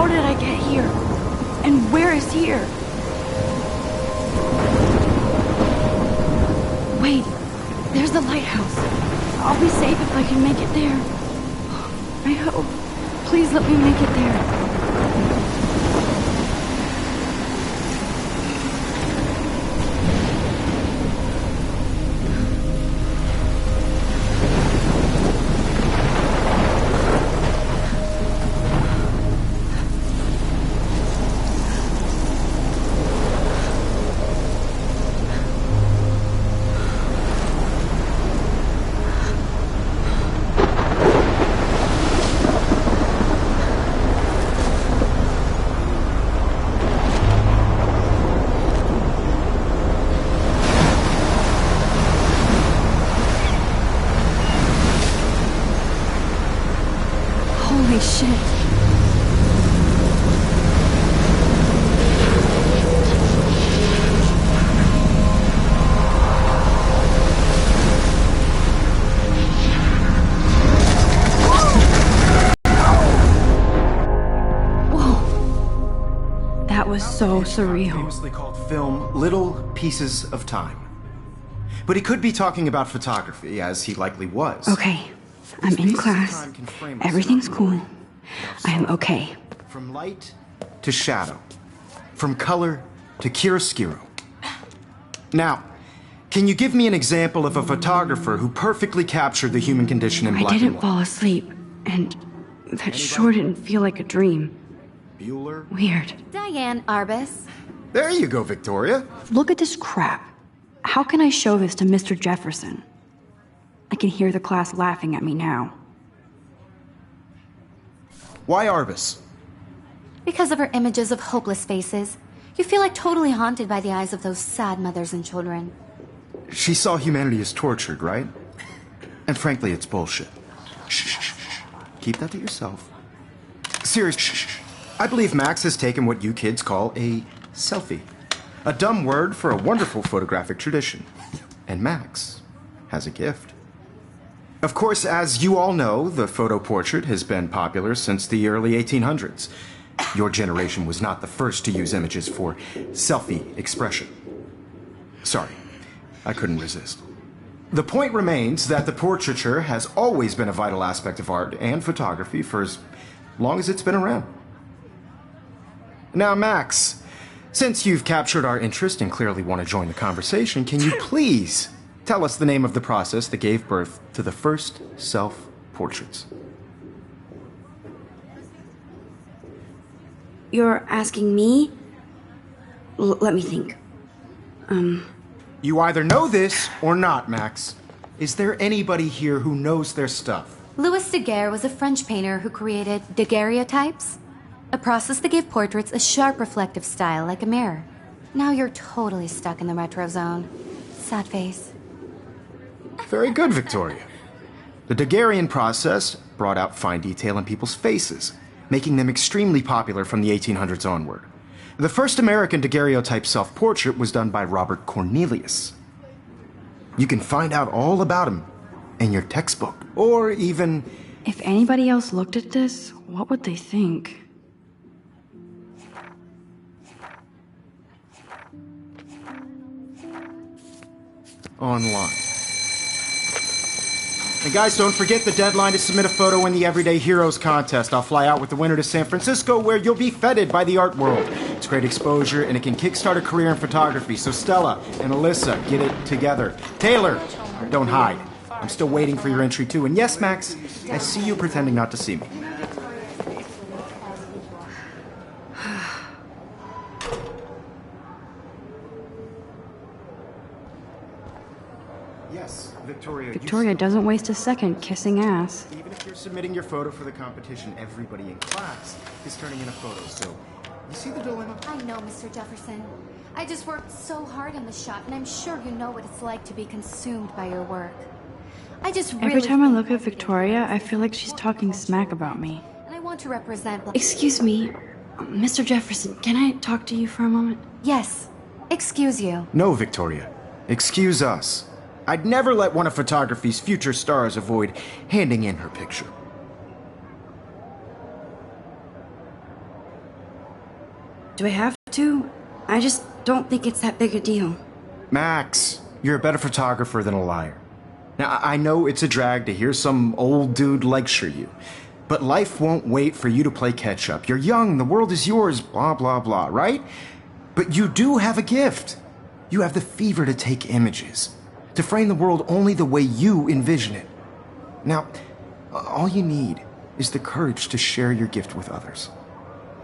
How did I get here? And where is here? Wait, there's the lighthouse. I'll be safe if I can make it there. I hope. Please let me make it there. Holy shit. Whoa. That was so surreal. Famously called film Little Pieces of Time. But he could be talking about photography, as he likely was. Okay. I'm in class. Everything's cool. I am okay. From light to shadow. From color to chiaroscuro. Now, can you give me an example of a photographer who perfectly captured the human condition in black and white? I didn't fall asleep, and that sure didn't feel like a dream. Bueller? Weird. Diane Arbus. There you go, Victoria. Look at this crap. How can I show this to Mr. Jefferson? I can hear the class laughing at me now. Why Arbus? Because of her images of hopeless faces, you feel like totally haunted by the eyes of those sad mothers and children. She saw humanity as tortured, right? And frankly, it's bullshit. Shh. Keep that to yourself. Seriously, I believe Max has taken what you kids call a selfie. A dumb word for a wonderful photographic tradition. And Max has a gift. Of course, as you all know, the photo portrait has been popular since the early 1800s. Your generation was not the first to use images for selfie expression. Sorry, I couldn't resist. The point remains that the portraiture has always been a vital aspect of art and photography for as long as it's been around. Now, Max, since you've captured our interest and clearly want to join the conversation, can you please tell us the name of the process that gave birth to the first self-portraits? You're asking me? Let me think. You either know this or not, Max. Is there anybody here who knows their stuff? Louis Daguerre was a French painter who created daguerreotypes, a process that gave portraits a sharp reflective style like a mirror. Now you're totally stuck in the retro zone. Sad face. Very good, Victoria. The Daguerrean process brought out fine detail in people's faces, making them extremely popular from the 1800s onward. The first American daguerreotype self-portrait was done by Robert Cornelius. You can find out all about him in your textbook, or even... If anybody else looked at this, what would they think? online. And guys, don't forget the deadline to submit a photo in the Everyday Heroes contest. I'll fly out with the winner to San Francisco, where you'll be feted by the art world. It's great exposure, and it can kickstart a career in photography. So Stella and Alyssa, get it together. Taylor, don't hide. I'm still waiting for your entry, too. And yes, Max, I see you pretending not to see me. Yes, Victoria. Victoria doesn't waste a second kissing ass. Even if you're submitting your photo for the competition, everybody in class is turning in a photo, so you see the dilemma? I know, Mr. Jefferson. I just worked so hard on the shot, and I'm sure you know what it's like to be consumed by your work. I just really... Every time I look at Victoria, I feel like she's talking smack about me. And I want to represent... Excuse me, Mr. Jefferson, can I talk to you for a moment? Yes. Excuse you. No, Victoria. Excuse us. I'd never let one of photography's future stars avoid handing in her picture. Do I have to? I just don't think it's that big a deal. Max, you're a better photographer than a liar. Now, I know it's a drag to hear some old dude lecture you, but life won't wait for you to play catch-up. You're young, the world is yours, blah, blah, blah, right? But you do have a gift. You have the fever to take images, to frame the world only the way you envision it. Now, all you need is the courage to share your gift with others.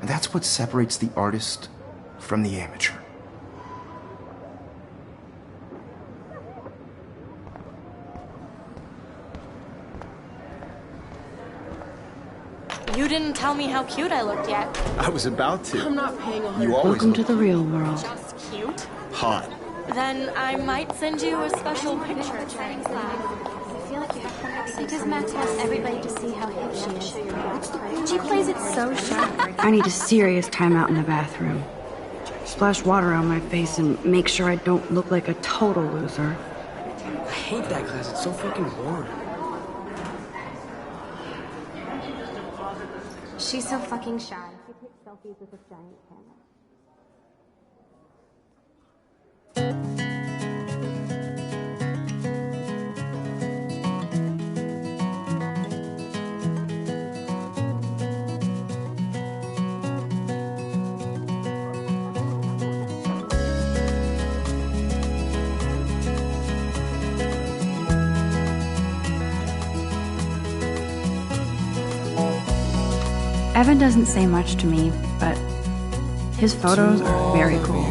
And that's what separates the artist from the amateur. You didn't tell me how cute I looked yet. I was about to. I'm not paying $100. You always Welcome look to the real world. Just cute? hot. Then I might send you a special picture. Because Max wants everybody to see how hip she is. She plays it so sharp. I need a serious timeout in the bathroom. Splash water on my face and make sure I don't look like a total loser. I hate that class. It's so fucking boring. She's so fucking shy. She takes selfies with this giant camera. Evan doesn't say much to me, but his photos are very cool.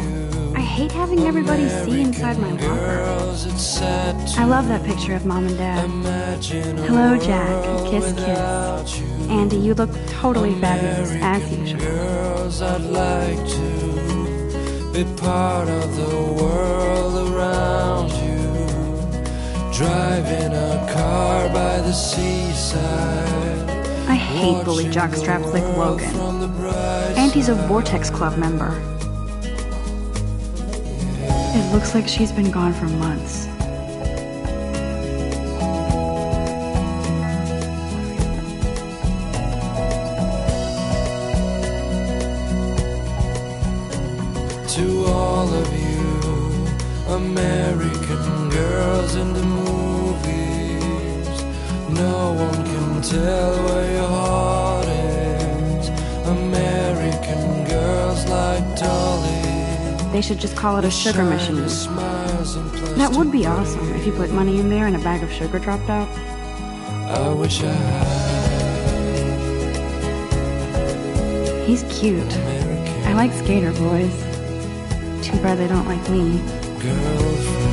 I hate having everybody see inside my locker. I love that picture of Mom and Dad. Hello, Jack. Kiss, kiss. Andy, you look totally fabulous, as usual. I'd like to be part of the world around you. Driving a car by the seaside. I hate bully jockstraps like Logan. Auntie's a Vortex Club member. It looks like she's been gone for months. To all of you American girls in the movies, no one can tell where your heart is. American girls like Dolly. They should just call it a sugar machine. That would be awesome if you put money in there and a bag of sugar dropped out. I wish I had. He's cute. I like skater boys. Too bad they don't like me. Girlfriend.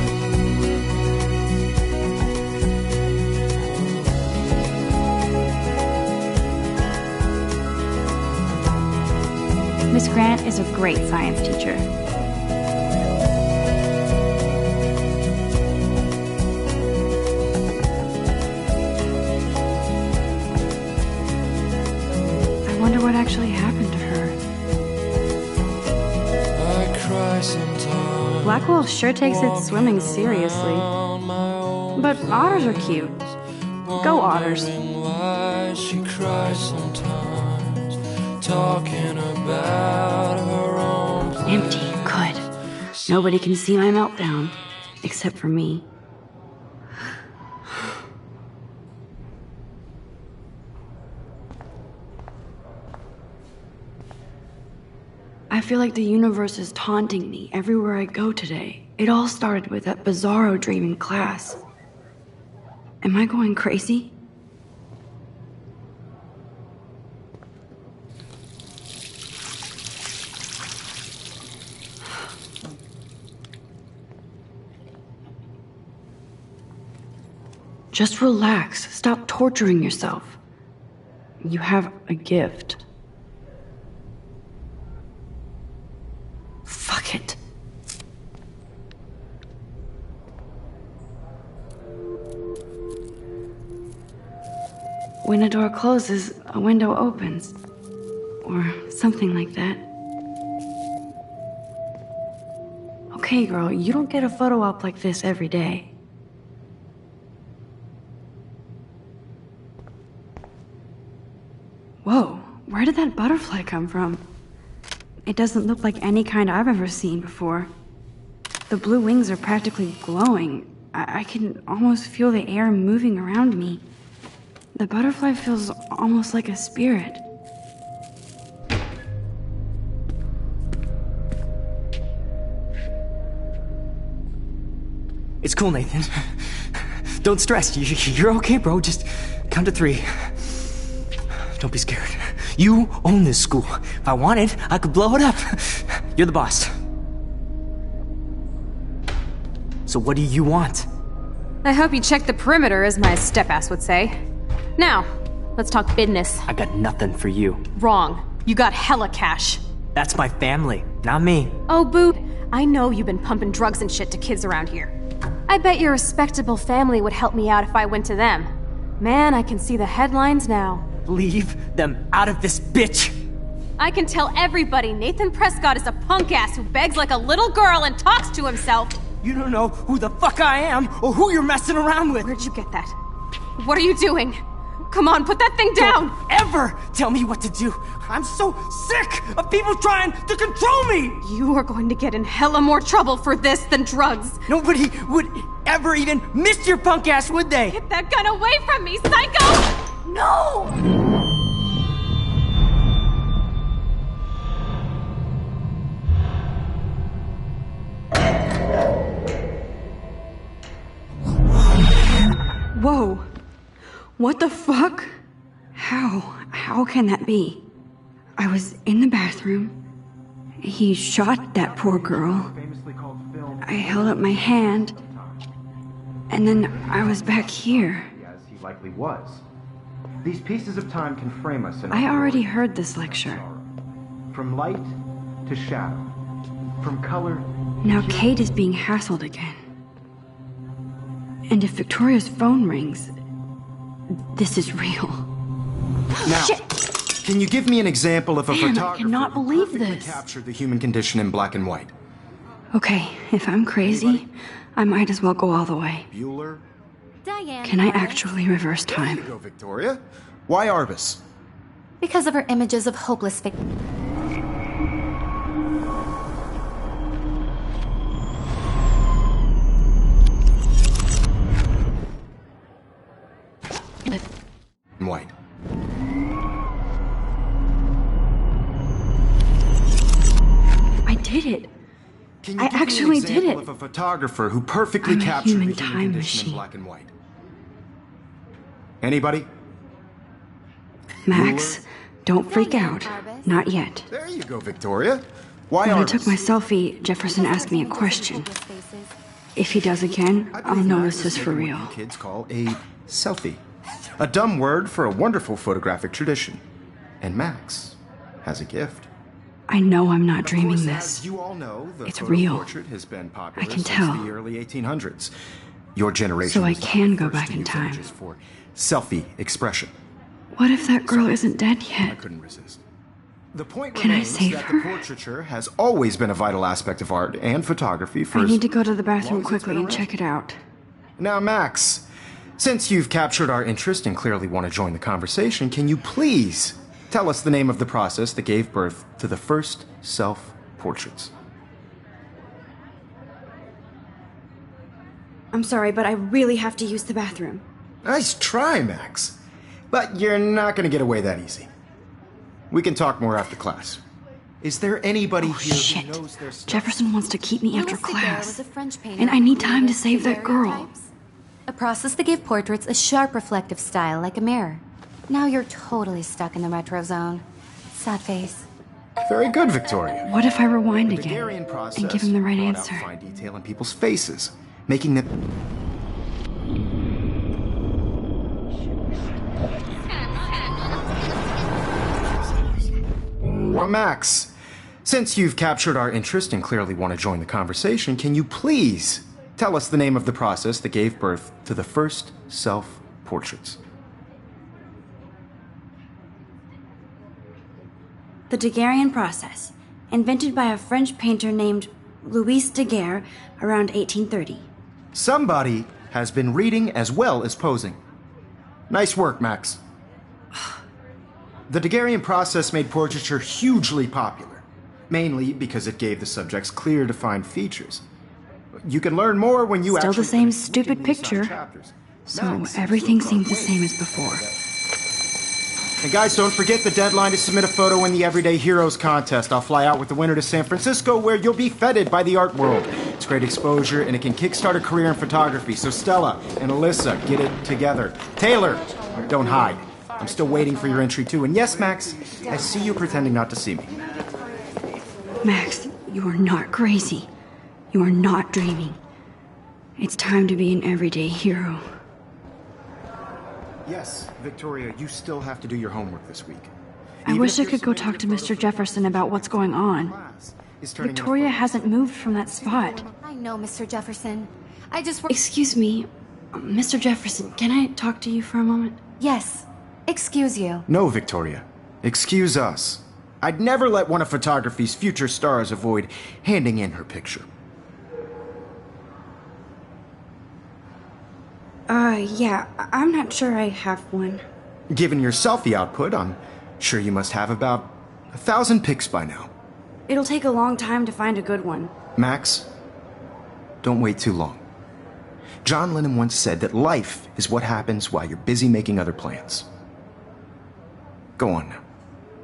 Miss Grant is a great science teacher. I wonder what actually happened to her. I cry sometimes. Blackwell sure takes its swimming seriously. But otters are cute. Go otters. Why she cries sometimes, talking about her own place. Empty. Good. Nobody can see my meltdown. Except for me. I feel like the universe is taunting me everywhere I go today. It all started with that bizarro dream in class. Am I going crazy? Just relax. Stop torturing yourself. You have a gift. Fuck it. When a door closes, a window opens. Or something like that. Okay, girl, you don't get a photo op like this every day. Whoa, where did that butterfly come from? It doesn't look like any kind I've ever seen before. The blue wings are practically glowing. I can almost feel the air moving around me. The butterfly feels almost like a spirit. It's cool, Nathan. Don't stress. You're okay, bro. Just count to 3. Don't be scared. You own this school. If I wanted, I could blow it up. You're the boss. So what do you want? I hope you check the perimeter, as my step-ass would say. Now, let's talk business. I got nothing for you. Wrong. You got hella cash. That's my family, not me. Oh, boo. I know you've been pumping drugs and shit to kids around here. I bet your respectable family would help me out if I went to them. Man, I can see the headlines now. Leave them out of this, bitch! I can tell everybody Nathan Prescott is a punk ass who begs like a little girl and talks to himself. You don't know who the fuck I am or who you're messing around with. Where'd you get that? What are you doing? Come on, put that thing down! Don't ever tell me what to do. I'm so sick of people trying to control me! You are going to get in hella more trouble for this than drugs. Nobody would ever even miss your punk ass, would they? Get that gun away from me, psycho! No! Whoa. What the fuck? How can that be? I was in the bathroom. He shot that poor girl. I held up my hand. And then I was back here. As he likely was. These pieces of time can frame us in I already heard this lecture. From light to shadow. From color. Now Kate is being hassled again. And if Victoria's phone rings, this is real. Now, Shit. Can you give me an example of a Man, I photographer cannot who believe perfectly this. captured the human condition in black and white? Okay, if I'm crazy, I might as well go all the way. Bueller? Diane. Can I Arbus. actually reverse There you time? go, Victoria. Why Arbus? Because of her images of hopeless White. I did it. Can you I give me actually an example did it. of a photographer who perfectly I'm a captured human the human time condition in machine. black and white? Anybody? Max, Bueller? don't freak Diane out. Arbus. Not yet. There you go, Victoria. Why When I Arbus? took my selfie, Jefferson asked me a question. If he does again, I I'll believe know Max this is is for making real. what you kids call a selfie. A dumb word for a wonderful photographic tradition. And Max has a gift. I know I'm not Of dreaming course, this. as you all know, the It's photo real. portrait has been popular I can since tell. the early 1800s. Your generation So I was the can go first back to in use time. images for selfie expression. What if that girl isn't dead I yet? couldn't resist. The point Can I remains save that her? the portraiture has always been a vital aspect of art and photography for I as need to go to the long bathroom as it's quickly been and around. check it out. Now, Max, since you've captured our interest and clearly want to join the conversation, can you please tell us the name of the process that gave birth to the first self-portraits? I'm sorry, but I really have to use the bathroom. Nice try, Max. But you're not going to get away that easy. We can talk more after class. Is there anybody here Shit. who knows their stuff? Jefferson wants to keep me after Louis Daguerre class. was a French painter And I need who time to created save that girl. daguerreotypes, a process that gave portraits a sharp reflective style like a mirror. Now you're totally stuck in the retro zone. Sad face. Very good, Victoria. What if I rewind The again Daguerrean process and give him the right brought answer? out fine detail in people's faces, making them. Well, Max, since you've captured our interest and clearly want to join the conversation, can you please tell us the name of the process that gave birth to the first self-portraits? The Daguerrean process, invented by a French painter named Louis Daguerre around 1830. Somebody has been reading as well as posing. Nice work, Max. The Daguerrean process made portraiture hugely popular. mainly because it gave the subjects clear, defined features. You can learn more when you Still actually the same finish stupid reading these picture. chapters. So Max, everything so seems the wait. same as before. And guys, don't forget the deadline to submit a photo in the Everyday Heroes contest. I'll fly out with the winner to San Francisco, where you'll be feted by the art world. It's great exposure, and it can kickstart a career in photography. So Stella and Alyssa, get it together. Taylor, don't hide. I'm still waiting for your entry too. And yes, Max, I see you pretending not to see me. Max, you are not crazy. You are not dreaming. It's time to be an everyday hero. Yes, Victoria, you still have to do your homework this week. I wish I could go talk to Mr. Jefferson about what's going on. Victoria hasn't moved from that spot. I know, Mr. Jefferson. I just... Excuse me, Mr. Jefferson, can I talk to you for a moment? Yes. Excuse you. No, Victoria. Excuse us. I'd never let one of photography's future stars avoid handing in her picture. Yeah, I'm not sure I have one. Given your selfie output, I'm sure you must have about 1,000 pics by now. It'll take a long time to find a good one. Max, don't wait too long. John Lennon once said that life is what happens while you're busy making other plans. Go on now.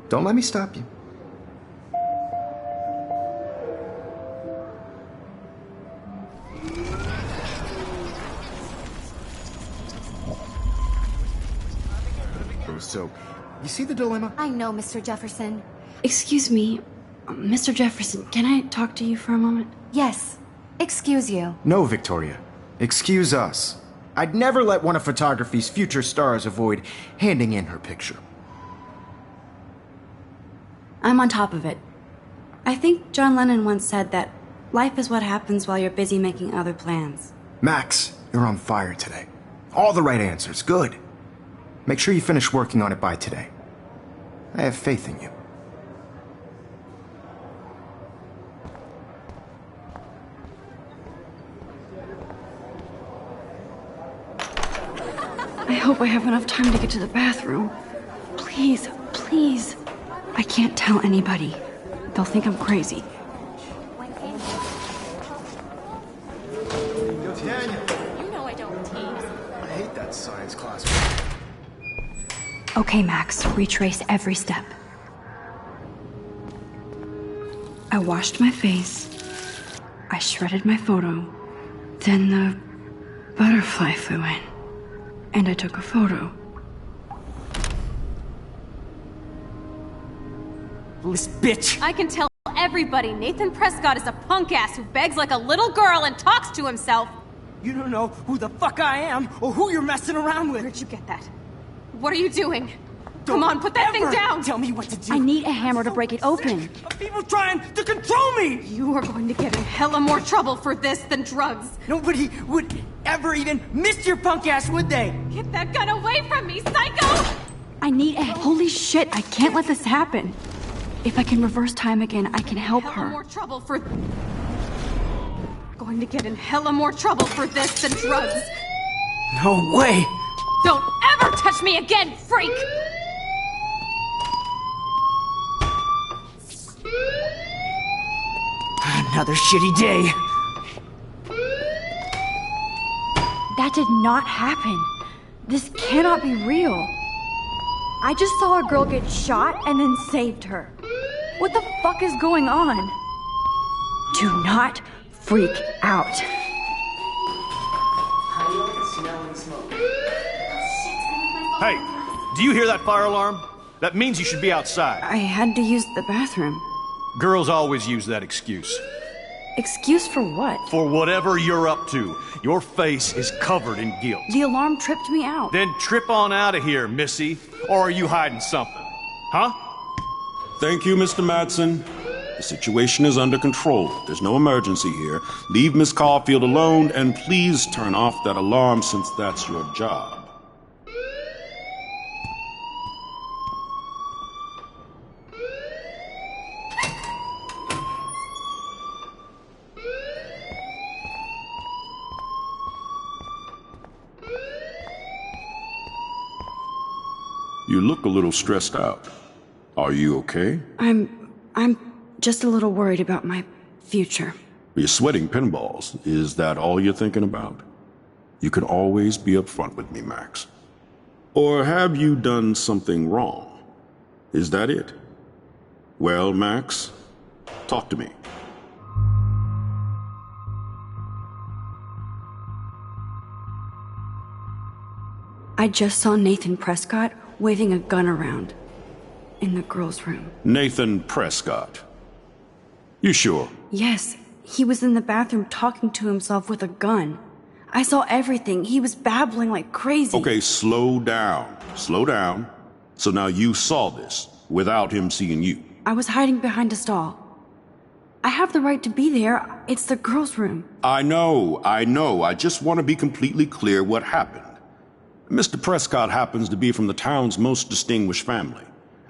Don't let me stop you. So, you see the dilemma? I know, Mr. Jefferson. Excuse me, Mr. Jefferson, can I talk to you for a moment? Yes. Excuse you. No, Victoria. Excuse us. I'd never let one of photography's future stars avoid handing in her picture. I'm on top of it. I think John Lennon once said that life is what happens while you're busy making other plans. Max, you're on fire today. All the right answers. Good. Make sure you finish working on it by today. I have faith in you. I hope I have enough time to get to the bathroom. Please, please. I can't tell anybody. They'll think I'm crazy. Yo, Tanya. You know I don't tease. I hate that science class. Okay, Max, retrace every step. I washed my face. I shredded my photo. Then the butterfly flew in. And I took a photo. This bitch! I can tell everybody Nathan Prescott is a punk ass who begs like a little girl and talks to himself. You don't know who the fuck I am or who you're messing around with. Where'd you get that? What are you doing? Come on, put that thing Ever down! Tell me what to do. I need a hammer to break it open. Of people trying to control me! You are going to get in hella more trouble for this than drugs. Nobody would ever even miss your punk ass, would they? Get that gun away from me, psycho! I need a... Holy shit, I can't let this happen. If I can reverse time again, I can help Hella her. more trouble for... Going to get in hella more trouble for this than drugs. No way! Don't ever touch me again, freak! Another shitty day. That did not happen. This cannot be real. I just saw a girl get shot and then saved her. What the fuck is going on? Do not freak out. Hey, do you hear that fire alarm? That means you should be outside. I had to use the bathroom. Girls always use that excuse. Excuse for what? For whatever you're up to, your face is covered in guilt. The alarm tripped me out. Then trip on out of here, Missy. Or are you hiding something? Huh? Thank you, Mr. Madsen. The situation is under control. There's no emergency here. Leave Miss Caulfield alone, and please turn off that alarm since that's your job. You look a little stressed out. Are you okay? I'm just a little worried about my future. You're sweating pinballs. Is that all you're thinking about? You can always be upfront with me, Max. Or have you done something wrong? Is that it? Well, Max, talk to me. I just saw Nathan Prescott waving a gun around in the girls' room. Nathan Prescott. You sure? Yes, he was in the bathroom talking to himself with a gun. I saw everything. He was babbling like crazy. Okay, slow down. Slow down. So now you saw this without him seeing you. I was hiding behind a stall. I have the right to be there. It's the girls' room. I know. I just want to be completely clear what happened. Mr. Prescott happens to be from the town's most distinguished family,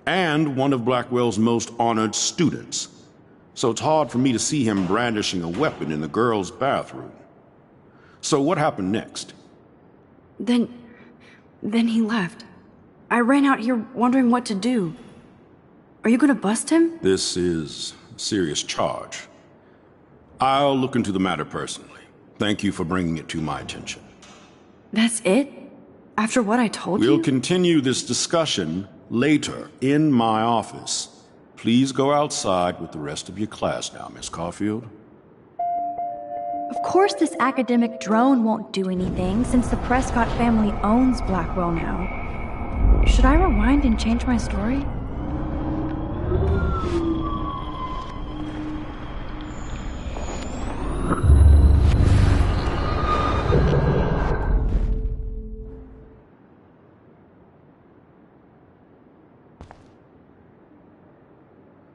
and one of Blackwell's most honored students. So it's hard for me to see him brandishing a weapon in the girls' bathroom. So what happened next? Then he left. I ran out here wondering what to do. Are you gonna bust him? This is a serious charge. I'll look into the matter personally. Thank you for bringing it to my attention. That's it? After what I told you? We'll continue this discussion later in my office. Please go outside with the rest of your class now, Miss Caulfield. Of course this academic drone won't do anything since the Prescott family owns Blackwell now. Should I rewind and change my story?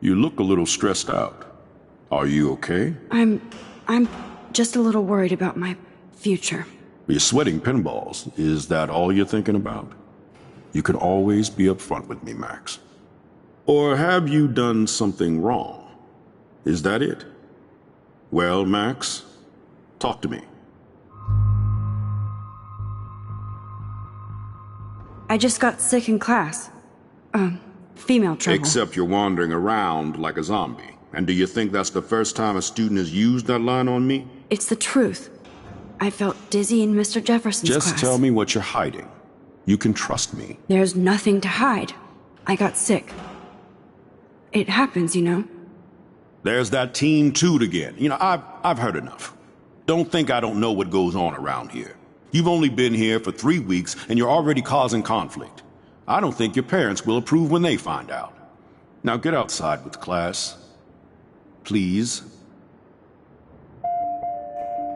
You look a little stressed out. Are you okay? I'm just a little worried about my future. You're sweating pinballs. Is that all you're thinking about? You can always be upfront with me, Max. Or have you done something wrong? Is that it? Well, Max, talk to me. I just got sick in class. Female trouble. Except you're wandering around like a zombie. And do you think that's the first time a student has used that line on me? It's the truth. I felt dizzy in Mr. Jefferson's class. Just tell me what you're hiding. You can trust me. There's nothing to hide. I got sick. It happens, you know. There's that teen toot again. You know, I've heard enough. Don't think I don't know what goes on around here. You've only been here for 3 weeks and you're already causing conflict. I don't think your parents will approve when they find out. Now get outside with class. Please.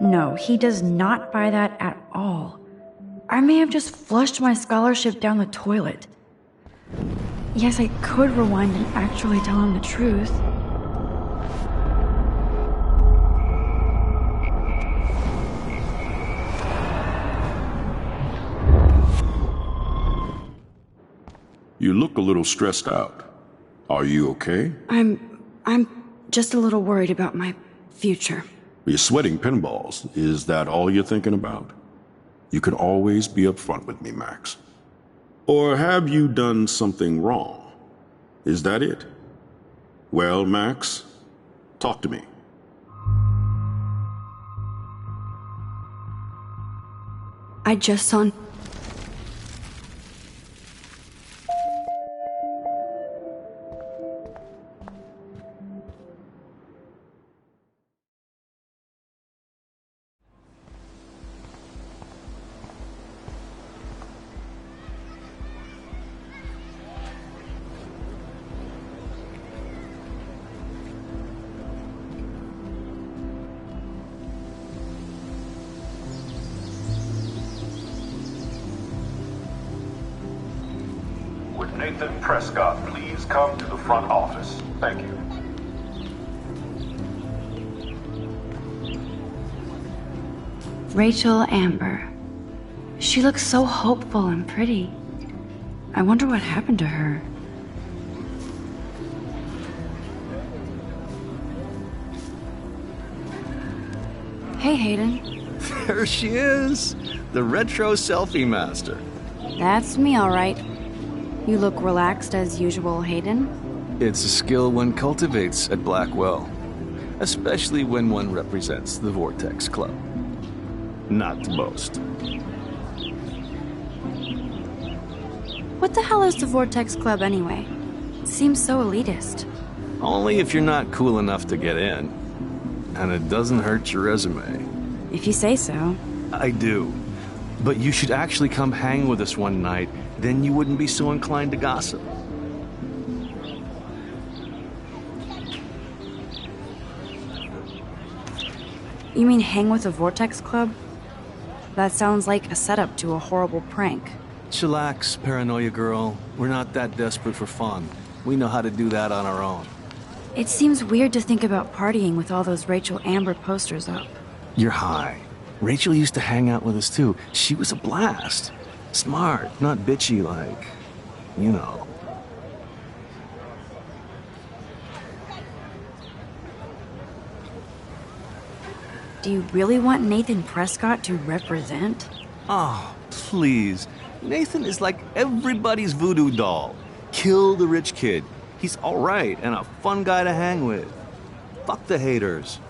No, he does not buy that at all. I may have just flushed my scholarship down the toilet. Yes, I could rewind and actually tell him the truth. You look a little stressed out. Are you okay? I'm just a little worried about my future. You're sweating pinballs. Is that all you're thinking about? You can always be upfront with me, Max. Or have you done something wrong? Is that it? Well, Max, talk to me. I just saw... Would Nathan Prescott please come to the front office? Thank you. Rachel Amber. She looks so hopeful and pretty. I wonder what happened to her. Hey, Hayden. There she is, the retro selfie master. That's me, all right. You look relaxed as usual, Hayden. It's a skill one cultivates at Blackwell, especially when one represents the Vortex Club. Not to boast. What the hell is the Vortex Club anyway? It seems so elitist. Only if you're not cool enough to get in. And it doesn't hurt your resume. If you say so. I do. But you should actually come hang with us one night, then you wouldn't be so inclined to gossip. You mean hang with the Vortex Club? That sounds like a setup to a horrible prank. Chillax, paranoia girl. We're not that desperate for fun. We know how to do that on our own. It seems weird to think about partying with all those Rachel Amber posters up. You're high. Rachel used to hang out with us too. She was a blast. Smart, not bitchy like, you know. Do you really want Nathan Prescott to represent? Oh, please. Nathan is like everybody's voodoo doll. Kill the rich kid. He's alright and a fun guy to hang with. Fuck the haters.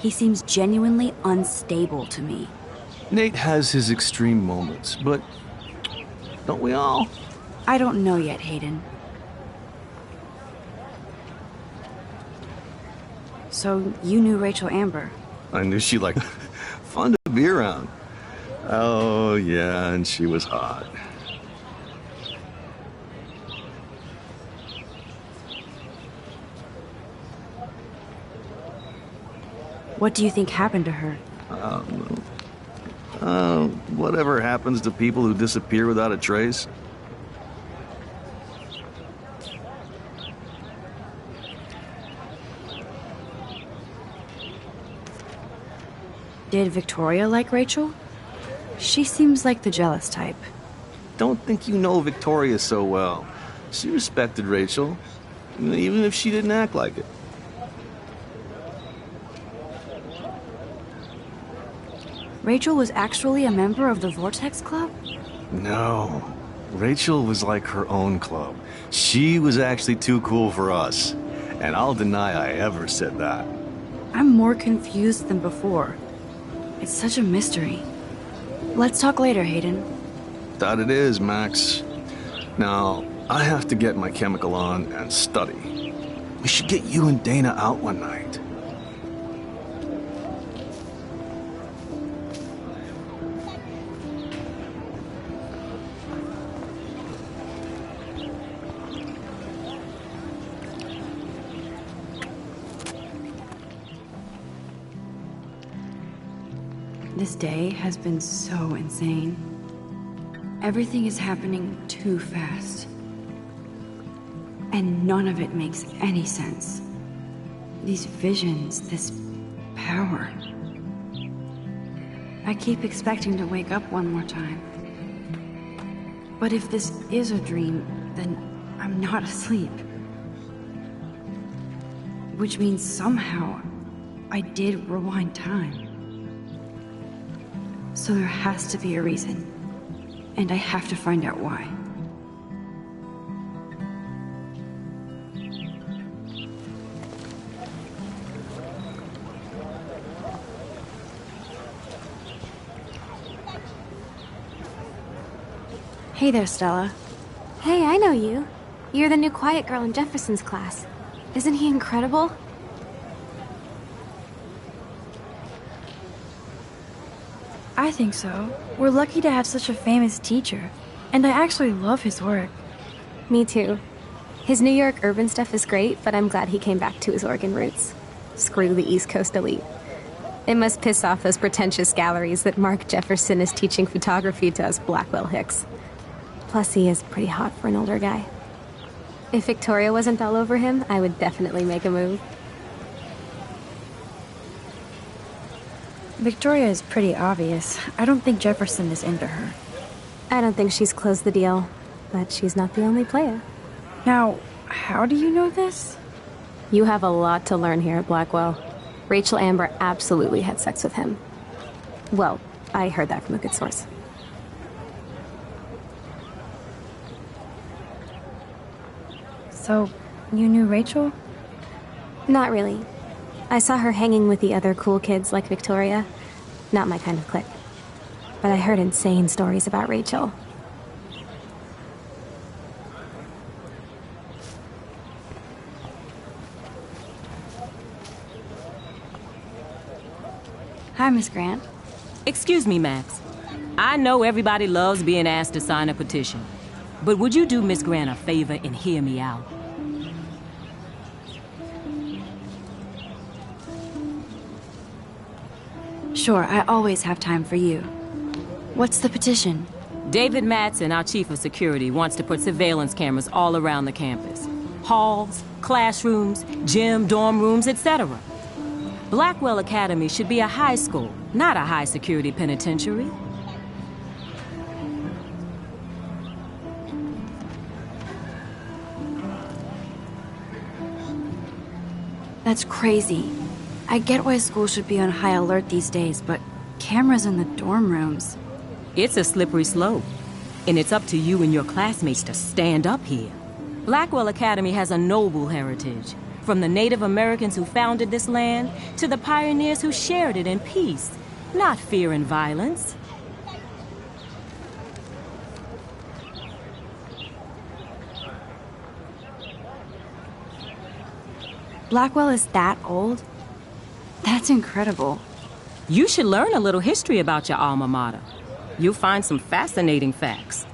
He seems genuinely unstable to me. Nate has his extreme moments, but don't we all? I don't know yet, Hayden. So, you knew Rachel Amber? I knew she liked fun to be around. Oh, yeah, and she was hot. What do you think happened to her? Whatever happens to people who disappear without a trace. Did Victoria like Rachel? She seems like the jealous type. Don't think you know Victoria so well. She respected Rachel, even if she didn't act like it. Rachel was actually a member of the Vortex Club? No. Rachel was like her own club. She was actually too cool for us. And I'll deny I ever said that. I'm more confused than before. It's such a mystery. Let's talk later, Hayden. That it is, Max. Now, I have to get my chemical on and study. We should get you and Dana out one night. This day has been so insane. Everything is happening too fast. And none of it makes any sense. These visions, this power. I keep expecting to wake up one more time. But if this is a dream, then I'm not asleep. Which means somehow I did rewind time. So there has to be a reason. And I have to find out why. Hey there, Stella. Hey, I know you. You're the new quiet girl in Jefferson's class. Isn't he incredible? I think so. We're lucky to have such a famous teacher. And I actually love his work. Me too. His New York urban stuff is great, but I'm glad he came back to his Oregon roots. Screw the East Coast elite. It must piss off those pretentious galleries that Mark Jefferson is teaching photography to us Blackwell hicks. Plus, he is pretty hot for an older guy. If Victoria wasn't all over him, I would definitely make a move. Victoria is pretty obvious. I don't think Jefferson is into her. I don't think she's closed the deal, but she's not the only player. Now, how do you know this? You have a lot to learn here at Blackwell. Rachel Amber absolutely had sex with him. Well, I heard that from a good source. So, you knew Rachel? Not really. I saw her hanging with the other cool kids like Victoria. Not my kind of clique. But I heard insane stories about Rachel. Hi, Miss Grant. Excuse me, Max. I know everybody loves being asked to sign a petition. But would you do Miss Grant a favor and hear me out? Sure, I always have time for you. What's the petition? David Matson, our chief of security, wants to put surveillance cameras all around the campus. Halls, classrooms, gym, dorm rooms, etc. Blackwell Academy should be a high school, not a high-security penitentiary. That's crazy. I get why school should be on high alert these days, but cameras in the dorm rooms... It's a slippery slope, and it's up to you and your classmates to stand up here. Blackwell Academy has a noble heritage, from the Native Americans who founded this land to the pioneers who shared it in peace, not fear and violence. Blackwell is that old? That's incredible. You should learn a little history about your alma mater. You'll find some fascinating facts.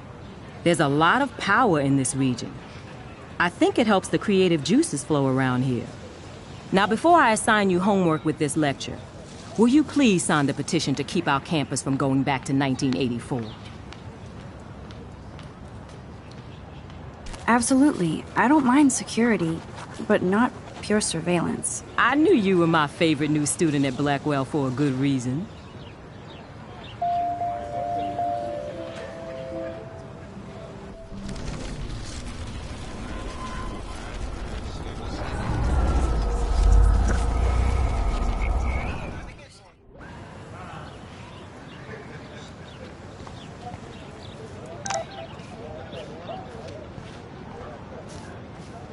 There's a lot of power in this region. I think it helps the creative juices flow around here. Now, before I assign you homework with this lecture, will you please sign the petition to keep our campus from going back to 1984? Absolutely. I don't mind security, but not pure surveillance. I knew you were my favorite new student at Blackwell for a good reason.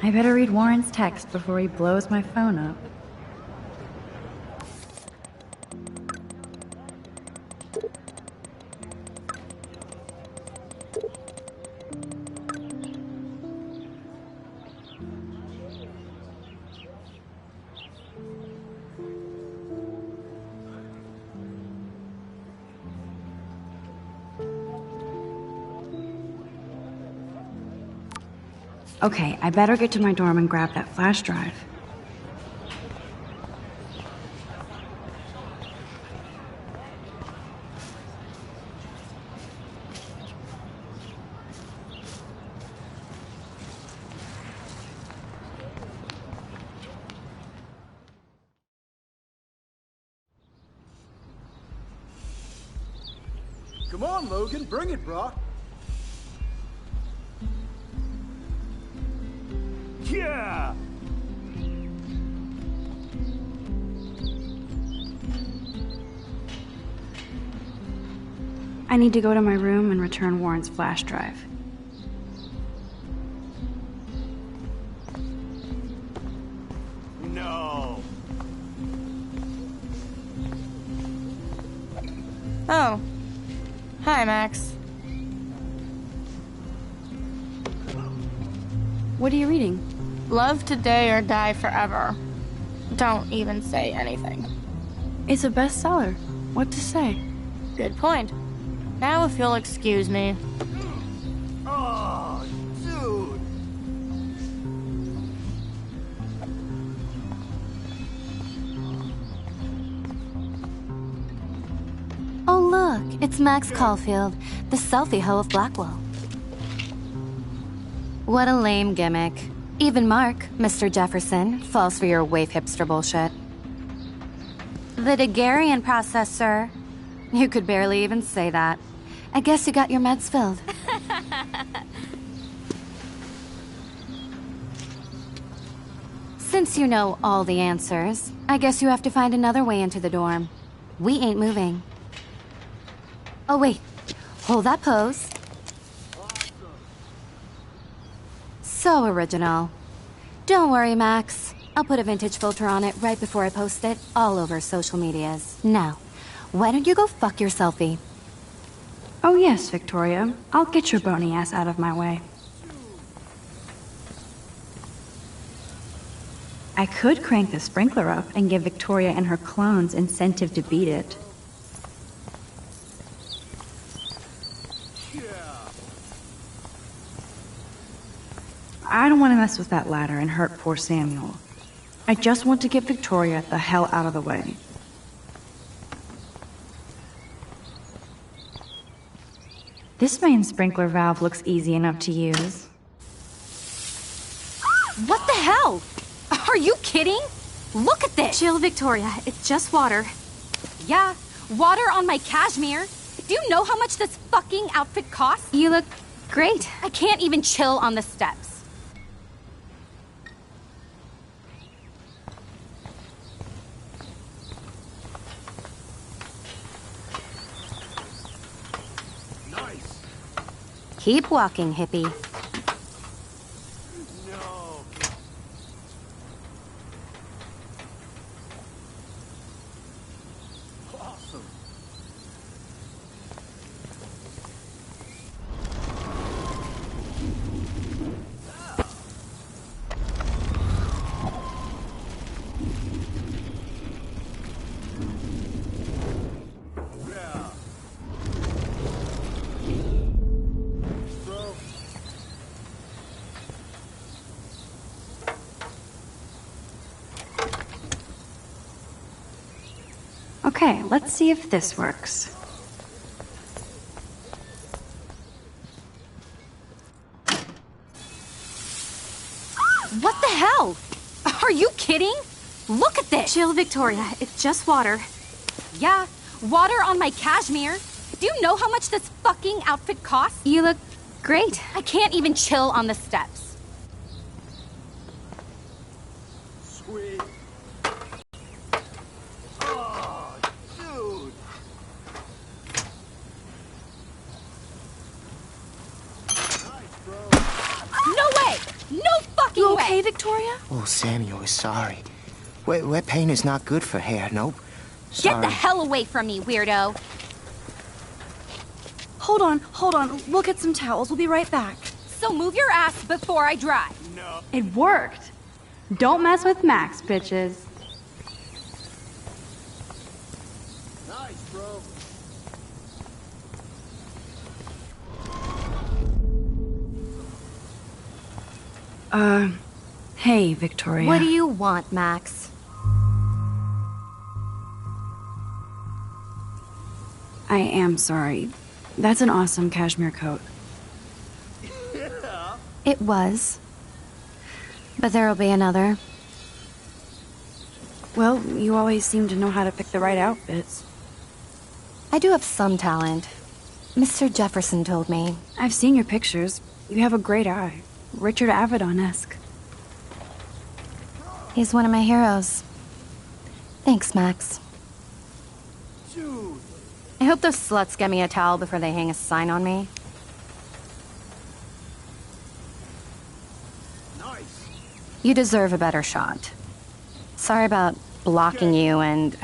I better read Warren's text before he blows my phone up. Okay, I better get to my dorm and grab that flash drive. Come on, Logan, bring it, brah. Yeah! I need to go to my room and return Warren's flash drive. No! Oh. Hi, Max. What are you reading? Love today or die forever. Don't even say anything. It's a bestseller. What to say? Good point. Now if you'll excuse me. Oh, dude! Oh look, it's Max Caulfield, the selfie hoe of Blackwell. What a lame gimmick. Even Mark, Mr. Jefferson, falls for your waif hipster bullshit. The Daguerrean process, sir. You could barely even say that. I guess you got your meds filled. Since you know all the answers, I guess you have to find another way into the dorm. We ain't moving. Oh, wait. Hold that pose. So original. Don't worry, Max. I'll put a vintage filter on it right before I post it all over social medias. Now, why don't you go fuck your selfie? Oh yes, Victoria. I'll get your bony ass out of my way. I could crank the sprinkler up and give Victoria and her clones incentive to beat it. I don't want to mess with that ladder and hurt poor Samuel. I just want to get Victoria the hell out of the way. This main sprinkler valve looks easy enough to use. What the hell? Are you kidding? Look at this! Chill, Victoria. It's just water. Yeah, water on my cashmere. Do you know how much this fucking outfit costs? You look great. I can't even chill on the steps. Keep walking, hippie. No. Awesome. Okay, let's see if this works. What the hell? Are you kidding? Look at this! Chill, Victoria. It's just water. Yeah, water on my cashmere. Do you know how much this fucking outfit costs? You look great. I can't even chill on the steps. Sweet. Oh, dude. Nice, bro. No way! No fucking You way! okay, Victoria? Oh, Samuel is sorry. Wet paint is not good for hair, nope. Get Sorry. the hell away from me, weirdo! Hold on. We'll get some towels. We'll be right back. So move your ass before I dry. No. It worked. Don't mess with Max, bitches. Nice, bro. Hey, Victoria. What do you want, Max? I am sorry. That's an awesome cashmere coat. Yeah. It was. But there'll be another. Well, you always seem to know how to pick the right outfits. I do have some talent. Mr. Jefferson told me. I've seen your pictures. You have a great eye. Richard Avedon-esque. He's one of my heroes. Thanks, Max. Dude. I hope those sluts get me a towel before they hang a sign on me. Nice. You deserve a better shot. Sorry about blocking you and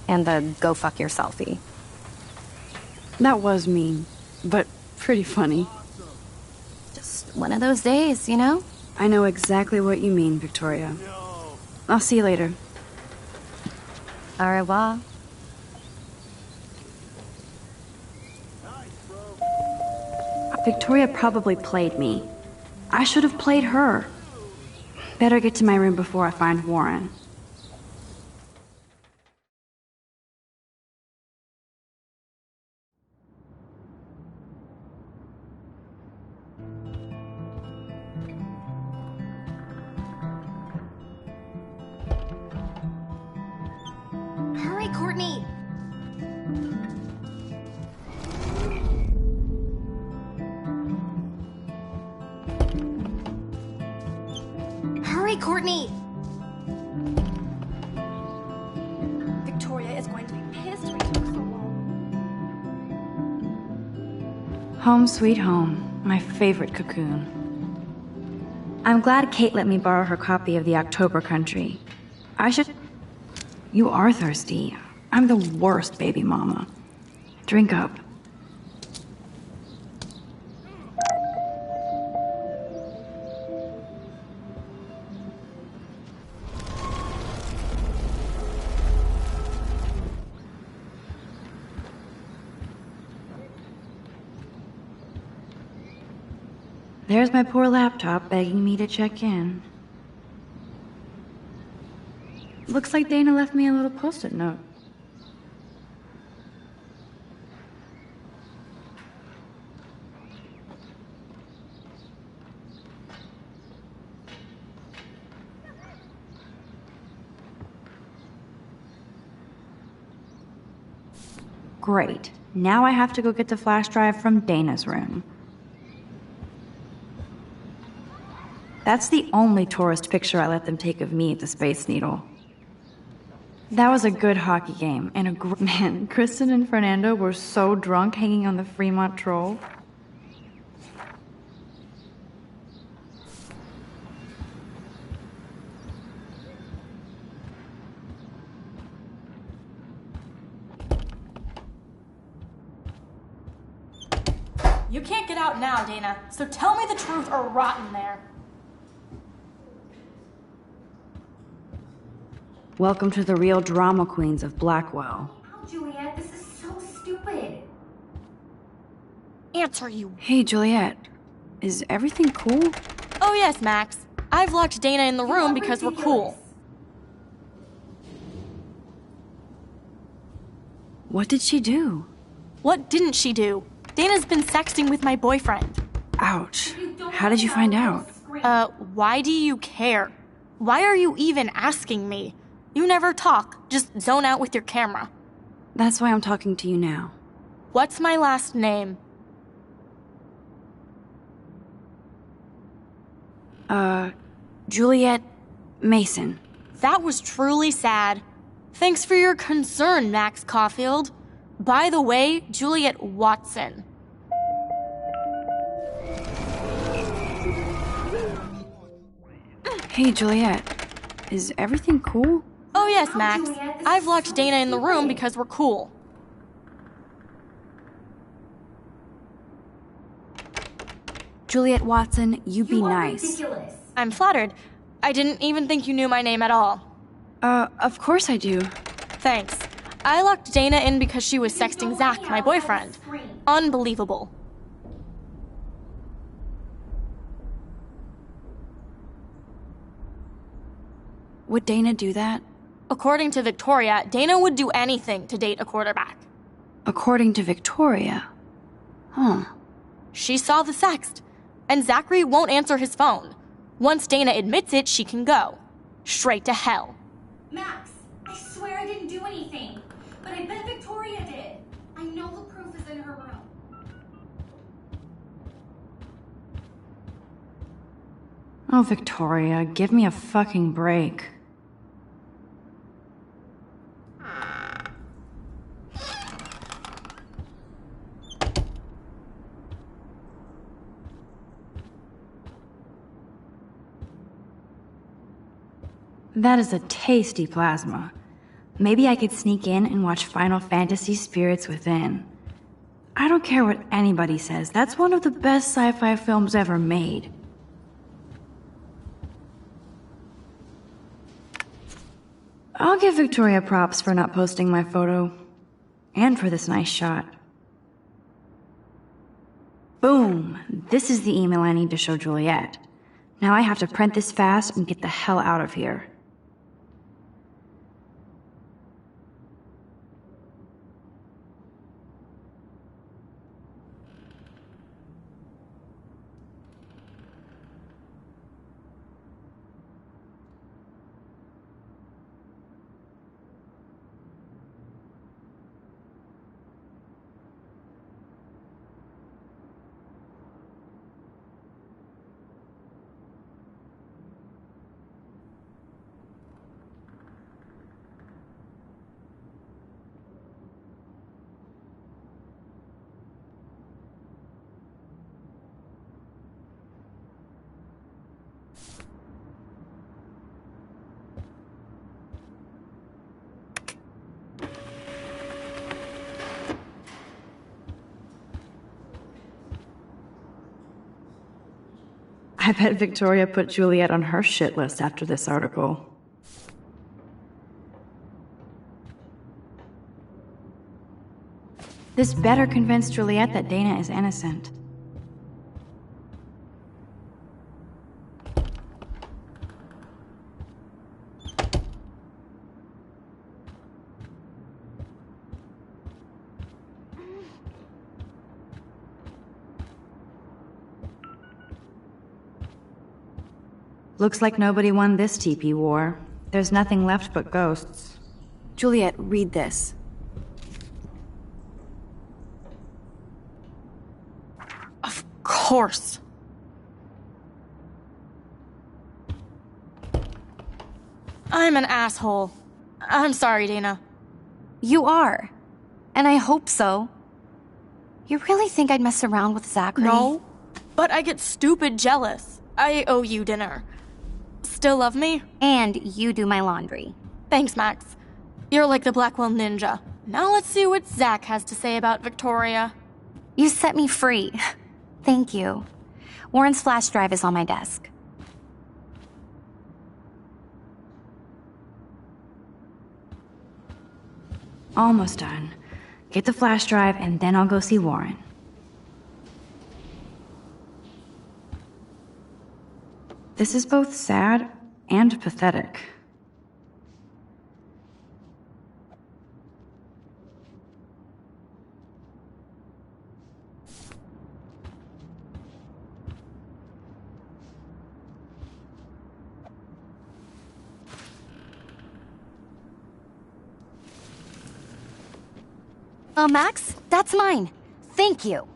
the go fuck your selfie. That was mean, but pretty funny. Just one of those days, you know? I know exactly what you mean, Victoria. No. I'll see you later. Au revoir. Nice, bro. Victoria probably played me. I should have played her. Better get to my room before I find Warren. Hurry, Courtney! Hurry, Courtney! Victoria is going to be pissed we took so long. Home sweet home, my favorite cocoon. I'm glad Kate let me borrow her copy of the October Country. I should... You are thirsty. I'm the worst baby mama. Drink up. There's my poor laptop begging me to check in. Looks like Dana left me a little post-it note. Great. Now I have to go get the flash drive from Dana's room. That's the only tourist picture I let them take of me at the Space Needle. That was a good hockey game, and man, Kristen and Fernando were so drunk hanging on the Fremont Troll. You can't get out now, Dana, so tell me the truth or rot in there. Welcome to the real drama queens of Blackwell. Oh, Juliet, this is so stupid. Answer, you. Hey, Juliet. Is everything cool? Oh yes, Max. I've locked Dana in the room because we're cool. What did she do? What didn't she do? Dana's been sexting with my boyfriend. Ouch. How did you find out? Why do you care? Why are you even asking me? You never talk, just zone out with your camera. That's why I'm talking to you now. What's my last name? Juliet Mason. That was truly sad. Thanks for your concern, Max Caulfield. By the way, Juliet Watson. Hey, Juliet. Is everything cool? Oh yes, Max. I've locked Dana in the room because we're cool. Juliet Watson, you be nice. Ridiculous. I'm flattered. I didn't even think you knew my name at all. Of course I do. Thanks. I locked Dana in because she was sexting Zach, my boyfriend. Unbelievable. Would Dana do that? According to Victoria, Dana would do anything to date a quarterback. According to Victoria? Huh. She saw the sext, and Zachary won't answer his phone. Once Dana admits it, she can go. Straight to hell. Max, I swear I didn't do anything. But I bet Victoria did. I know the proof is in her room. Oh, Victoria, give me a fucking break. That is a tasty plasma. Maybe I could sneak in and watch Final Fantasy Spirits Within. I don't care what anybody says, that's one of the best sci-fi films ever made. I'll give Victoria props for not posting my photo. And for this nice shot. Boom! This is the email I need to show Juliet. Now I have to print this fast and get the hell out of here. I bet Victoria put Juliet on her shit list after this article. This better convince Juliet that Dana is innocent. Looks like nobody won this TP war. There's nothing left but ghosts. Juliet, read this. Of course. I'm an asshole. I'm sorry, Dana. You are. And I hope so. You really think I'd mess around with Zachary? No, but I get stupid jealous. I owe you dinner. Still love me? And you do my laundry. Thanks, Max. You're like the Blackwell Ninja. Now let's see what Zach has to say about Victoria. You set me free. Thank you. Warren's flash drive is on my desk. Almost done. Get the flash drive and then I'll go see Warren. This is both sad and pathetic. Max, that's mine. Thank you.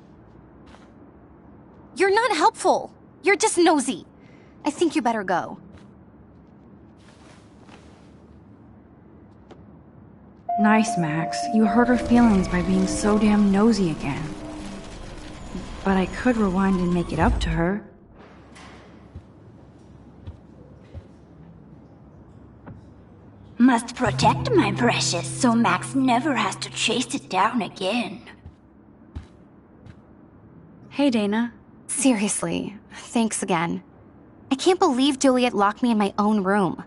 You're not helpful. You're just nosy. I think you better go. Nice, Max. You hurt her feelings by being so damn nosy again. But I could rewind and make it up to her. Must protect my precious so Max never has to chase it down again. Hey, Dana. Seriously, thanks again. I can't believe Juliet locked me in my own room.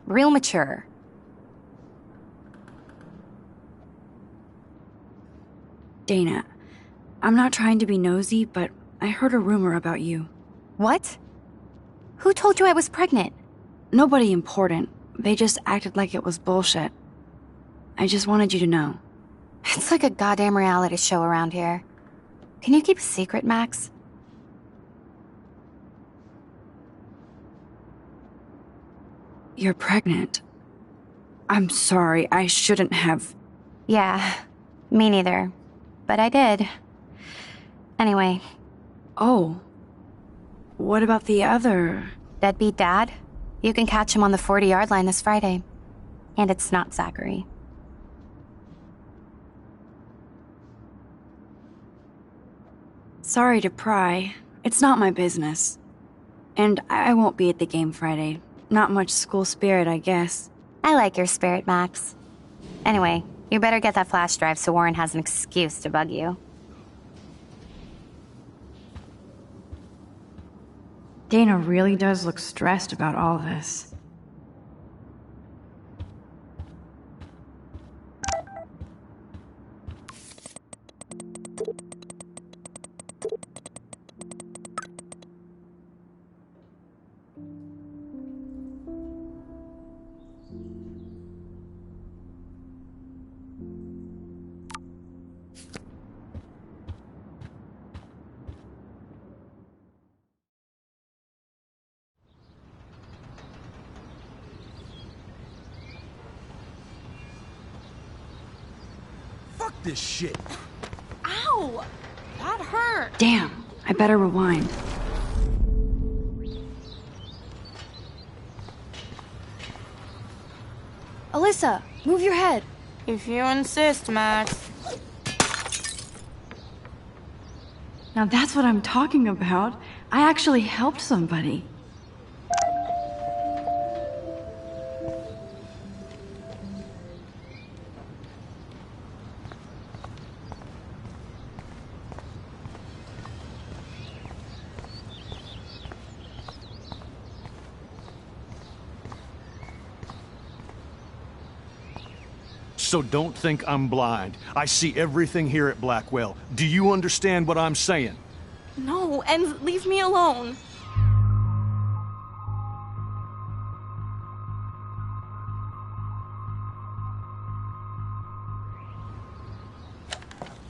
Real mature. Dana, I'm not trying to be nosy, but I heard a rumor about you. What? Who told you I was pregnant? Nobody important. They just acted like it was bullshit. I just wanted you to know. It's like a goddamn reality show around here. Can you keep a secret, Max? You're pregnant. I'm sorry, I shouldn't have. Yeah, me neither. But I did. Anyway. Oh. What about the other? Deadbeat dad? You can catch him on the 40-yard line this Friday. And it's not Zachary. Sorry to pry. It's not my business. And I won't be at the game Friday. Not much school spirit, I guess. I like your spirit, Max. Anyway, you better get that flash drive so Warren has an excuse to bug you. Dana really does look stressed about all this. Fuck this shit. Ow! That hurt. Damn, I better rewind. Alyssa, move your head. If you insist, Max. Now that's what I'm talking about. I actually helped somebody. So don't think I'm blind. I see everything here at Blackwell. Do you understand what I'm saying? No, and leave me alone.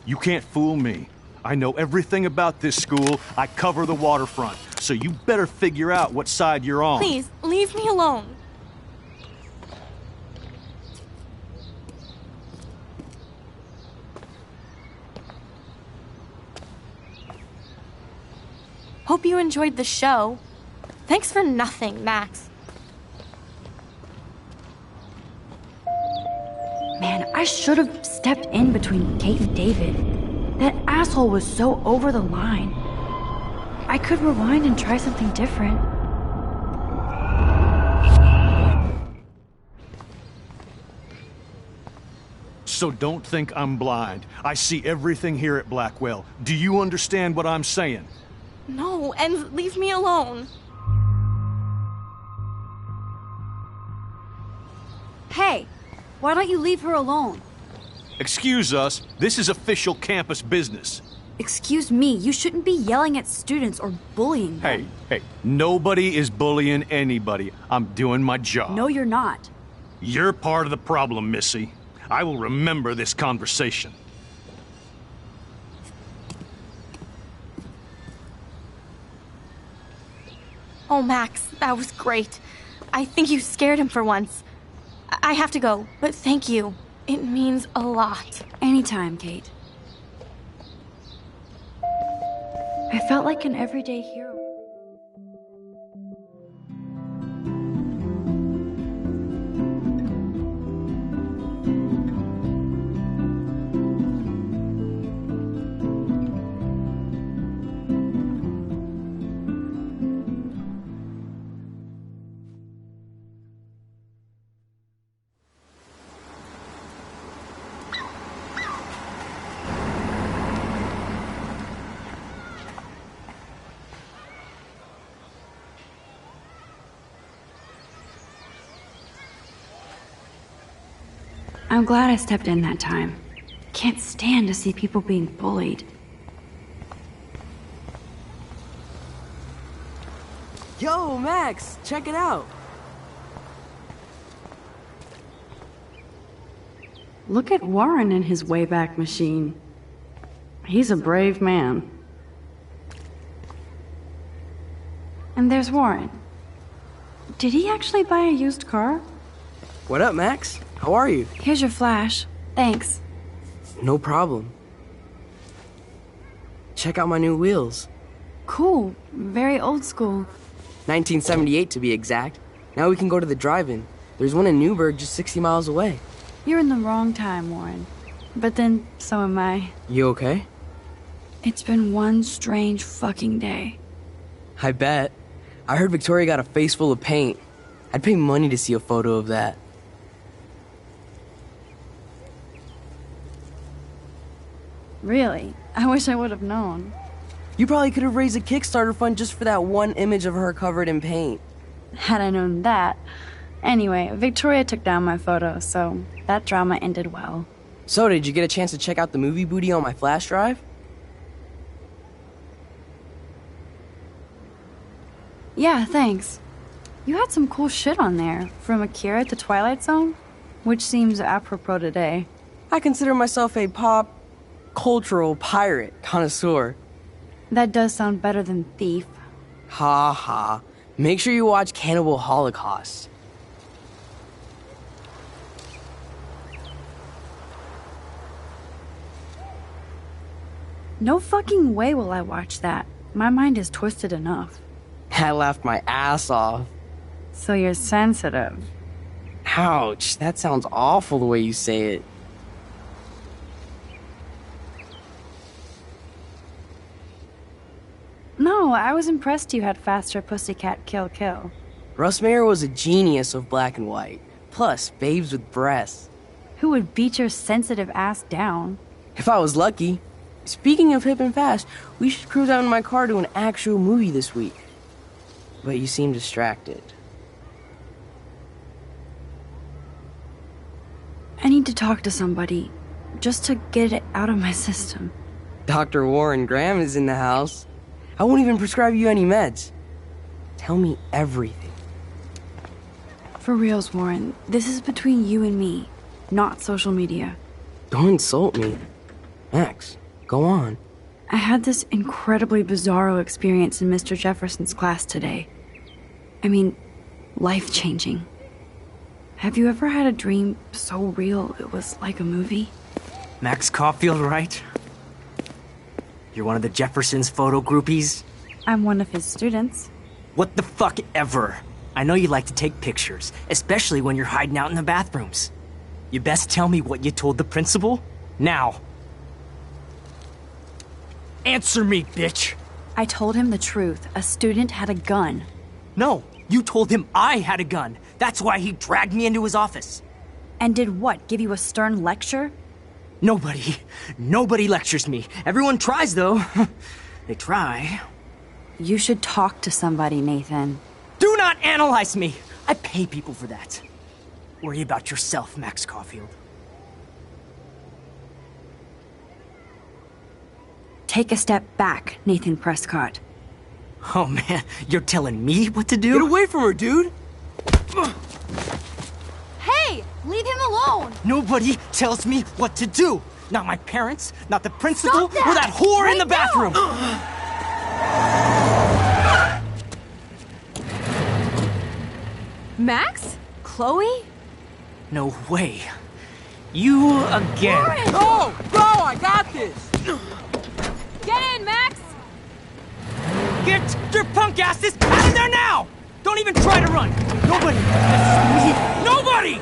You can't fool me. I know everything about this school. I cover the waterfront. So you better figure out what side you're on. Please, leave me alone. Hope you enjoyed the show. Thanks for nothing, Max. Man, I should have stepped in between Kate and David. That asshole was so over the line. I could rewind and try something different. So don't think I'm blind. I see everything here at Blackwell. Do you understand what I'm saying? No, and leave me alone. Hey, why don't you leave her alone? Excuse us, this is official campus business. Excuse me, you shouldn't be yelling at students or bullying them. Hey, nobody is bullying anybody. I'm doing my job. No, you're not. You're part of the problem, Missy. I will remember this conversation. Oh, Max, that was great. I think you scared him for once. I have to go, but thank you. It means a lot. Anytime, Kate. I felt like an everyday hero. I'm glad I stepped in that time. Can't stand to see people being bullied. Yo, Max, check it out. Look at Warren in his Wayback Machine. He's a brave man. And there's Warren. Did he actually buy a used car? What up, Max? How are you? Here's your flash. Thanks. No problem. Check out my new wheels. Cool. Very old school. 1978 to be exact. Now we can go to the drive-in. There's one in Newburgh just 60 miles away. You're in the wrong time, Warren. But then, so am I. You okay? It's been one strange fucking day. I bet. I heard Victoria got a face full of paint. I'd pay money to see a photo of that. Really? I wish I would have known. You probably could have raised a Kickstarter fund just for that one image of her covered in paint. Had I known that. Anyway, Victoria took down my photo, so that drama ended well. So, did you get a chance to check out the movie booty on my flash drive? Yeah, thanks. You had some cool shit on there, from Akira to Twilight Zone, which seems apropos today. I consider myself a pop cultural pirate connoisseur. That does sound better than thief. Ha ha. Make sure you watch Cannibal Holocaust. No fucking way will I watch that. My mind is twisted enough. I laughed my ass off. So you're sensitive. Ouch, that sounds awful the way you say it. No, I was impressed you had faster Pussycat Kill Kill. Russ Meyer was a genius of black and white. Plus, babes with breasts. Who would beat your sensitive ass down? If I was lucky. Speaking of hip and fast, we should cruise out in my car to an actual movie this week. But you seem distracted. I need to to talk to somebody, just to get it out of my system. Dr. Warren Graham is in the house. I won't even prescribe you any meds. Tell me everything. For reals, Warren, this is between you and me, not social media. Don't insult me. Max, go on. I had this incredibly bizarro experience in Mr. Jefferson's class today. I mean, life-changing. Have you ever had a dream so real it was like a movie? Max Caulfield, right? You're one of the Jefferson's photo groupies? I'm one of his students. What the fuck ever? I know you like to take pictures, especially when you're hiding out in the bathrooms. You best tell me what you told the principal, now. Answer me, bitch! I told him the truth. A student had a gun. No, you told him I had a gun. That's why he dragged me into his office. And did what, give you a stern lecture? Nobody lectures me. Everyone tries, though. They try. You should talk to somebody, Nathan. Do not analyze me! I pay people for that. Worry about yourself, Max Caulfield. Take a step back, Nathan Prescott. Oh man, you're telling me what to do? Get away from her, dude! Hey! Leave him alone! Nobody tells me what to do! Not my parents, not the principal, Stop that! or that whore Right in the bathroom! Max? Chloe? No way. You again. Warren! Go! Go! I got this! Get in, Max! Get your punk asses out of there now! Don't even try to run! Nobody! Nobody!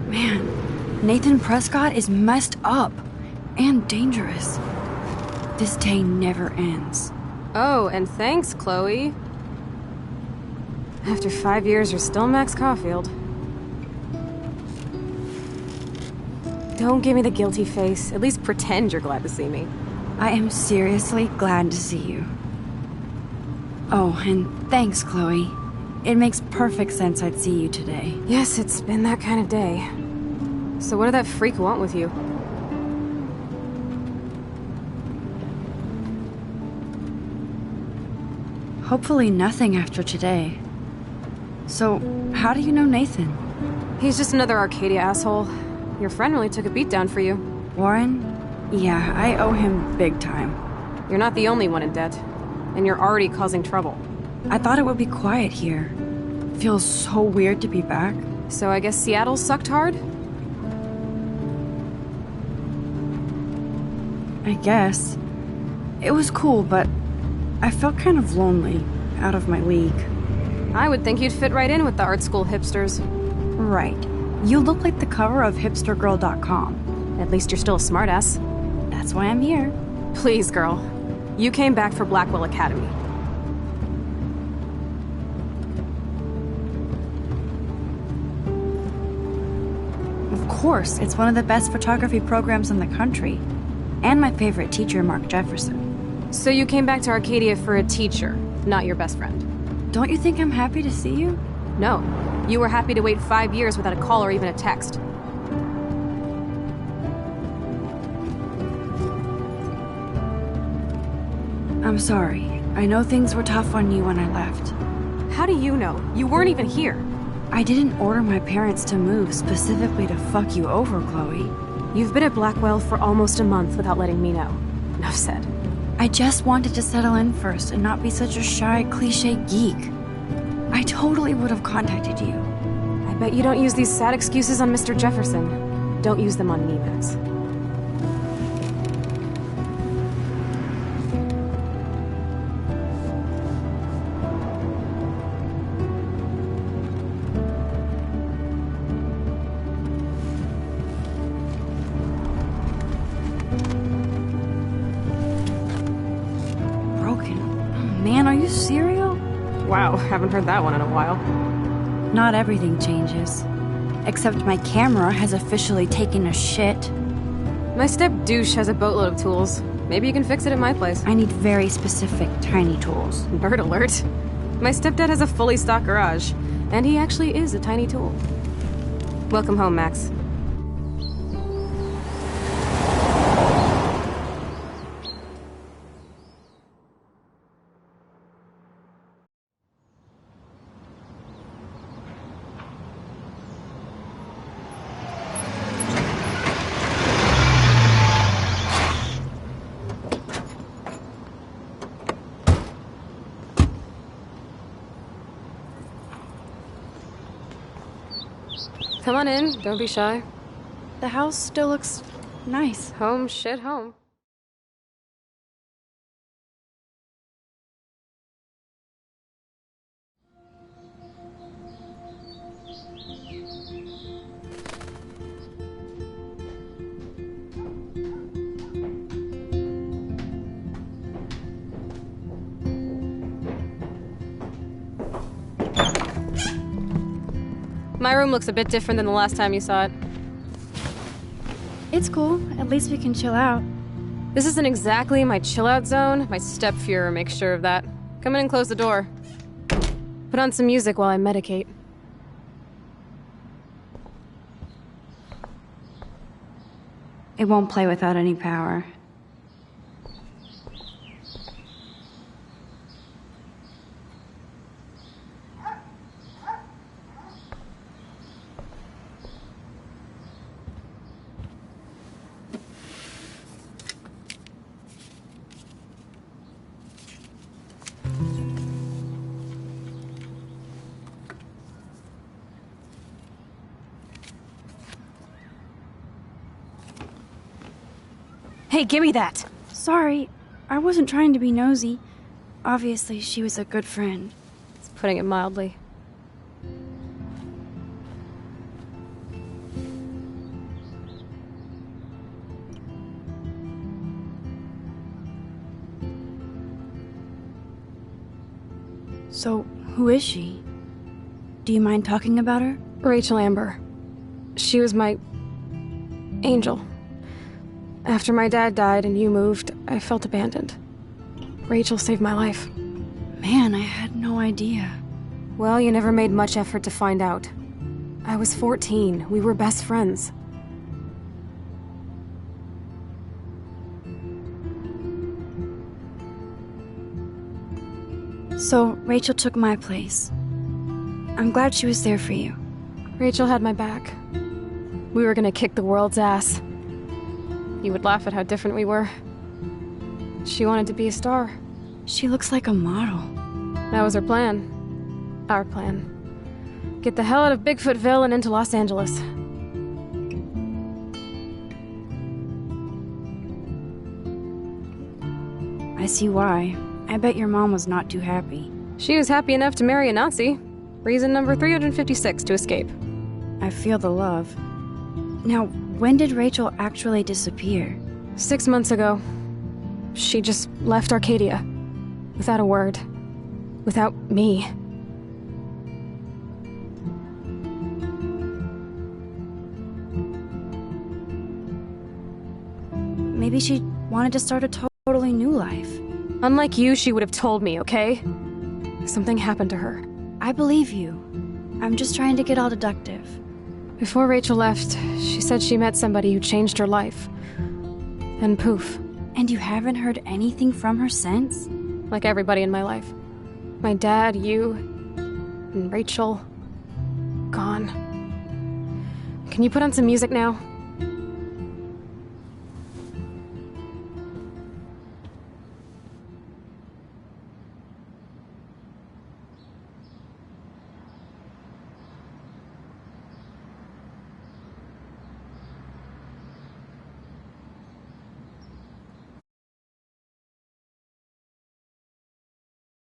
Man, Nathan Prescott is messed up. And dangerous. This day never ends. Oh, and thanks, Chloe. After 5 years, you're still Max Caulfield. Don't give me the guilty face. At least pretend you're glad to see me. I am seriously glad to see you. Oh, and thanks, Chloe. It makes perfect sense I'd see you today. Yes, it's been that kind of day. So what did that freak want with you? Hopefully nothing after today. So, how do you know Nathan? He's just another Arcadia asshole. Your friend really took a beat down for you. Warren? Yeah, I owe him big time. You're not the only one in debt. And you're already causing trouble. I thought it would be quiet here. Feels so weird to be back. So I guess Seattle sucked hard? I guess. It was cool, but I felt kind of lonely, out of my league. I would think you'd fit right in with the art school hipsters. Right. You look like the cover of hipstergirl.com. At least you're still a smartass. That's why I'm here. Please, girl. You came back for Blackwell Academy. Of course, it's one of the best photography programs in the country. And my favorite teacher, Mark Jefferson. So you came back to Arcadia for a teacher, not your best friend. Don't you think I'm happy to see you? No. You were happy to wait 5 years without a call or even a text. I'm sorry. I know things were tough on you when I left. How do you know? You weren't even here. I didn't order my parents to move specifically to fuck you over, Chloe. You've been at Blackwell for almost a month without letting me know. Enough said. I just wanted to settle in first and not be such a shy, cliche geek. I totally would have contacted you. I bet you don't use these sad excuses on Mr. Jefferson. Don't use them on me, Max. Man, are you serial? Wow, haven't heard that one in a while. Not everything changes. Except my camera has officially taken a shit. My step douche has a boatload of tools. Maybe you can fix it at my place. I need very specific tiny tools. Nerd alert. My stepdad has a fully stocked garage, and he actually is a tiny tool. Welcome home, Max. Come on in, don't be shy. The house still looks nice. Home shit home. My room looks a bit different than the last time you saw it. It's cool. At least we can chill out. This isn't exactly my chill-out zone. My step-Fuhrer makes sure of that. Come in and close the door. Put on some music while I medicate. It won't play without any power. Hey, give me that! Sorry, I wasn't trying to be nosy. Obviously, she was a good friend. It's putting it mildly. So, who is she? Do you mind talking about her? Rachel Amber. She was my angel. After my dad died and you moved, I felt abandoned. Rachel saved my life. Man, I had no idea. Well, you never made much effort to find out. I was 14. We were best friends. So, Rachel took my place. I'm glad she was there for you. Rachel had my back. We were gonna kick the world's ass. You would laugh at how different we were. She wanted to be a star. She looks like a model. That was her plan. Our plan. Get the hell out of Bigfootville and into Los Angeles. I see why. I bet your mom was not too happy. She was happy enough to marry a Nazi. Reason number 356 to escape. I feel the love. Now, when did Rachel actually disappear? 6 months ago. She just left Arcadia. Without a word. Without me. Maybe she wanted to start a totally new life. Unlike you, she would have told me, okay? Something happened to her. I believe you. I'm just trying to get all deductive. Before Rachel left, she said she met somebody who changed her life. And poof. And you haven't heard anything from her since? Like everybody in my life. My dad, you, and Rachel. Gone. Can you put on some music now?